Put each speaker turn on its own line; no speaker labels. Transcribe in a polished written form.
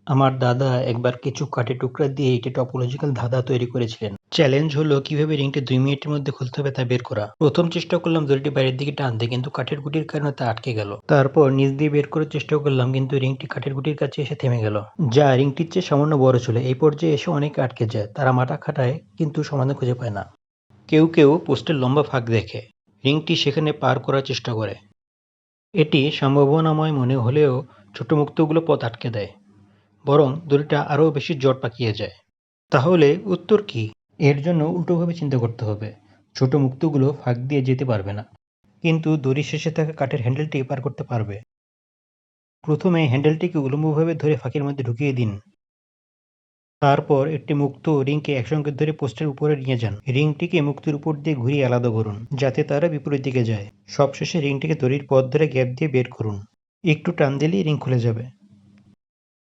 আমার দাদা একবার কিছু কাঠের টুকরা দিয়ে একটি টপোলজিক্যাল ধাঁধা তৈরি করেছিলেন। চ্যালেঞ্জ হলো কিভাবে রিংটি 2 মিনিটের মধ্যে খুলতে হবে তা বের করা। প্রথম চেষ্টা করলাম দড়িটি বাইরের দিকে টানতে, কিন্তু কাঠের গুটির কারণে তা আটকে গেল। তারপর নিচ দিয়ে বের করার চেষ্টা করলাম, কিন্তু রিংটি কাঠের গুটির কাছে এসে থেমে গেল, যা রিংটির চেয়ে সামান্য বড় ছিল। এই পর্যায়ে এসে অনেকে আটকে যায়, তারা মাথা খাটায় কিন্তু সমাধান খুঁজে পায় না। কেউ কেউ পোস্টের লম্বা ফাঁক দেখে, রিংটি সেখানে পার করার চেষ্টা করে। এটি সম্ভাবনাময় মনে হলেও ছোট মুক্তগুলো পথ আটকে দেয়, বরং দড়িটা আরও বেশি জট পাকিয়ে যায়। তাহলে উত্তর কি? এর জন্য উল্টোভাবে চিন্তা করতে হবে। ছোট মুক্তগুলো ফাঁক দিয়ে যেতে পারবে না, কিন্তু দড়ির শেষে থাকা কাঠের হ্যান্ডেলটি পার করতে পারবে। প্রথমে হ্যান্ডেলটিকে উল্লম্বভাবে ধরে ফাঁকের মধ্যে ঢুকিয়ে দিন। তারপর একটি মুক্ত রিংকে একসঙ্গে ধরে পোস্টের উপরে নিয়ে যান। রিংটিকে মুক্তির উপর দিয়ে ঘুরিয়ে আলাদা করুন, যাতে তারা বিপরীত দিকে যায়। সবশেষে রিংটিকে দড়ির পথ ধরে গ্যাপ দিয়ে বের করুন। একটু টান দিলেই রিং খুলে যাবে।